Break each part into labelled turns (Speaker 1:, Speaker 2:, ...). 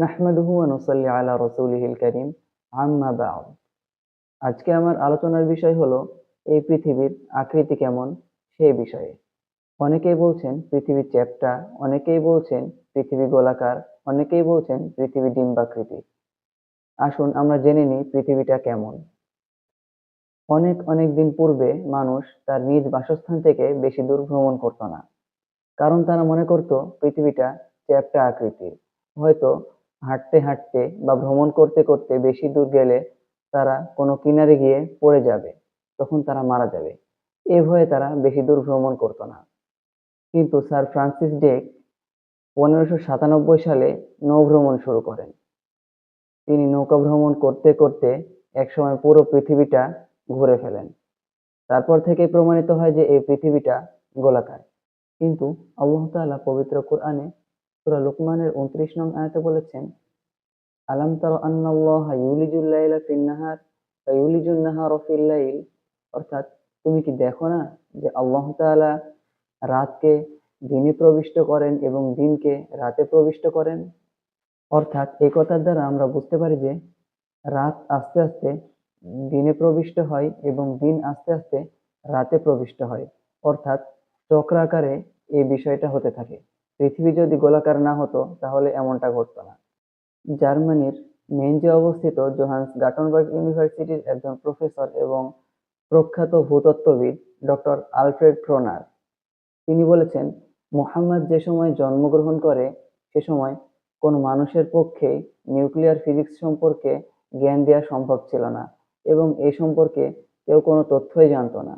Speaker 1: নাহমাদুহু ওয়া নুসাল্লি আলা রাসূলিহিল কারীম, আম্মা বা'দ। আজকে আমার আলোচনার বিষয় হলো এই পৃথিবীর আকৃতি কেমন সেই বিষয়ে। অনেকেই বলছেন পৃথিবী চ্যাপ্টা, অনেকেই বলছেন পৃথিবী গোলাকার, অনেকেই বলছেন পৃথিবী ডিম্বাকৃতি। আসুন আমরা জেনে নিই পৃথিবীটা কেমন। অনেক অনেক দিন পূর্বে মানুষ তার নিজ বাসস্থান থেকে বেশি দূর ভ্রমণ করত না। কারণ তারা মনে করত পৃথিবীটা চ্যাপ্টা আকৃতির। হয়তো হাঁটতে হাঁটতে বা ভ্রমণ করতে করতে বেশি দূর গেলে তারা কোনো কিনারে গিয়ে পড়ে যাবে, তখন তারা মারা যাবে। এ ভয়ে তারা বেশি দূর ভ্রমণ করত না। কিন্তু স্যার ফ্রান্সিস ডেক 1597 সালে নৌ ভ্রমণ শুরু করেন। তিনি নৌকা ভ্রমণ করতে করতে একসময় পুরো পৃথিবীটা ঘুরে ফেলেন। তারপর থেকে প্রমাণিত হয় যে এই পৃথিবীটা গোলাকার। কিন্তু আল্লাহ তাআলা পবিত্র কোরআনে সূরা লুকমানের 29 নং আয়াতে বলেছেন, আলাম তারা আন্নাল্লাহা ইউলিজুল লাইলা ফিন নাহার ওয়া ইউলিজুন নাহারা ফিল লাইল। অর্থাৎ তুমি কি দেখো না যে আল্লাহ তাআলা রাতকে দিনে প্রবিষ্ট করেন এবং দিনকে রাতে প্রবিষ্ট করেন। অর্থাৎ এই কথার দ্বারা আমরা বুঝতে পারি যে রাত আস্তে আস্তে দিনে প্রবিষ্ট হয় এবং দিন আস্তে আস্তে রাতে প্রবিষ্ট হয়। অর্থাৎ চক্রাকারে এই বিষয়টা হতে থাকে। পৃথিবী যদি গোলাকার না হতো তাহলে এমনটা ঘটতো না। জার্মানির মেনজে অবস্থিত জোহান্স গাটেনবার্গ ইউনিভার্সিটির একজন প্রফেসর এবং প্রখ্যাত ভূতত্ত্ববিদ ডক্টর আলফ্রেড ক্রোনার তিনি বলেছেন, মুহাম্মদ যে সময় জন্মগ্রহণ করে সে সময় কোনো মানুষের পক্ষে নিউক্লিয়ার ফিজিক্স সম্পর্কে জ্ঞান দেওয়া সম্ভব ছিল না এবং এ সম্পর্কে কেউ কোনো তথ্যই জানতো না।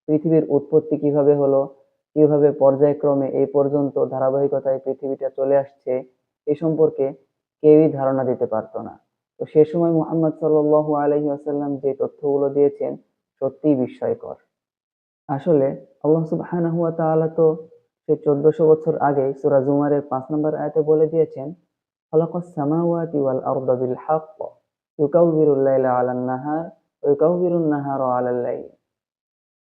Speaker 1: পৃথিবীর উৎপত্তি কিভাবে হলো, কিভাবে পর্যায়ক্রমে এই পর্যন্ত ধারাবাহিকতায় পৃথিবীটা চলে আসছে, এ সম্পর্কে কেউই ধারণা দিতে পারতো না। তো সে সময় মুহাম্মদ সাল্লাল্লাহু আলাইহি ওয়াসাল্লাম যে তথ্যগুলো দিয়েছেন সত্যিই বিস্ময়কর। আসলে আল্লাহ সুবহানাহু ওয়া তাআলা তো সে 1400 বছর আগে সূরা জুমারের 5 নম্বর আয়াতে বলে দিয়েছেন, খালাকাস সামাওয়াতি ওয়াল আরদা বিল হক ইউকাউবিরুল লাইলা আলান নাহার ওয়া ইউকাউবিরুন নাহারা আলাল লাইল।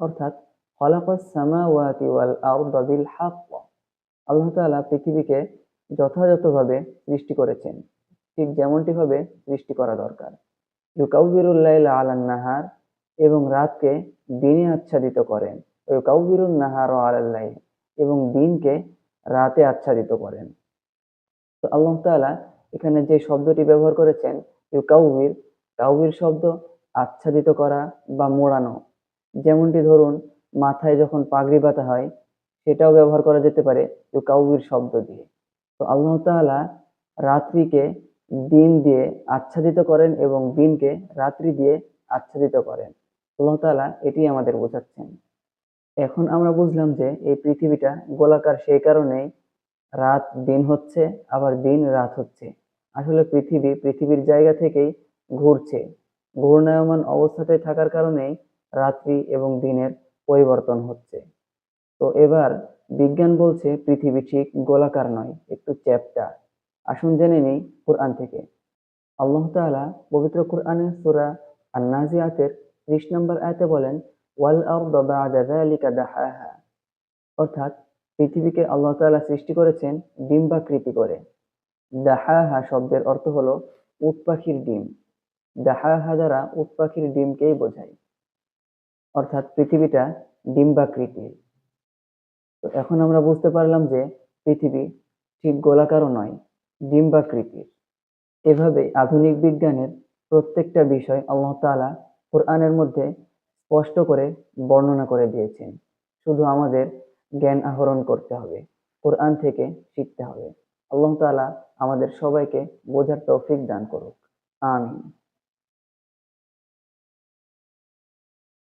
Speaker 1: অর্থাৎ খালাকাস সামাওয়াতি ওয়াল আরদা বিল হক, আল্লাহ তাআলা পৃথিবীকে যথাযথভাবে সৃষ্টি করেছেন, ঠিক যেমনটি ভাবে সৃষ্টি করা দরকার। ইউকাউবিরুল লাইলা আলান নাহার, এবং রাতকে দিনে আচ্ছাদিত করেন। ইউকাউবিরুন নাহারা আলাল লাইল, এবং দিনকে রাতে আচ্ছাদিত করেন। তো আল্লাহ তাআলা এখানে যে শব্দটি ব্যবহার করেছেন ইউকাউবির, কাউবির শব্দ আচ্ছাদিত করা বা মোড়ানো। যেমনটি ধরুন মাথায় যখন পাগড়ি বাঁধা হয় সেটাও ব্যবহার করা যেতে পারে ইউকাউবির শব্দ দিয়ে। তো আল্লাহ তাআলা রাত্রিকে দিন দিয়ে আচ্ছাদিত করেন এবং দিনকে রাত্রি দিয়ে আচ্ছাদিত করেন। আল্লাহ তাআলা এটি আমাদের বোঝাচ্ছেন। এখন আমরা বুঝলাম যে এই পৃথিবীটা গোলাকার সেই কারণেই রাত দিন হচ্ছে আবার দিন রাত হচ্ছে। আসলে পৃথিবী পৃথিবীর জায়গা থেকেই ঘুরছে। ঘূর্ণায়মান অবস্থাতে থাকার কারণেই রাত্রি এবং দিনের পরিবর্তন হচ্ছে। তো এবার বিজ্ঞান বলছে পৃথিবী ঠিক গোলাকার নয়, একটু চ্যাপ্টা। আসুন জেনে নিই কোরআন থেকে। আল্লাহ তাআলা পবিত্র কোরআনে সূরা আন-নাজিআতের ৩০ নম্বর আয়াতে বলেন, ওয়াল আরদা বা'দা যালিকা দাহাহা। অর্থাৎ পৃথিবীকে আল্লাহ তাআলা সৃষ্টি করেছেন ডিম্বাকৃতি করে। দাহাহা শব্দের অর্থ হলো উট পাখির ডিম। দাহাহা দ্বারা উট পাখির ডিমকেই বোঝায়। অর্থাৎ পৃথিবীটা ডিম্বাকৃতির। তো এখন আমরা বুঝতে পারলাম যে পৃথিবী ঠিক গোলাকারও নয়, ডিম্বাকৃতির। এভাবে আধুনিক বিজ্ঞানের প্রত্যেকটা বিষয় আল্লাহ তাআলা কোরআনের মধ্যে স্পষ্ট করে বর্ণনা করে দিয়েছেন। শুধু আমাদের জ্ঞান আহরণ করতে হবে, কোরআন থেকে শিখতে হবে। আল্লাহ তাআলা আমাদের সবাইকে বোঝার তৌফিক দান করুক। আমিন।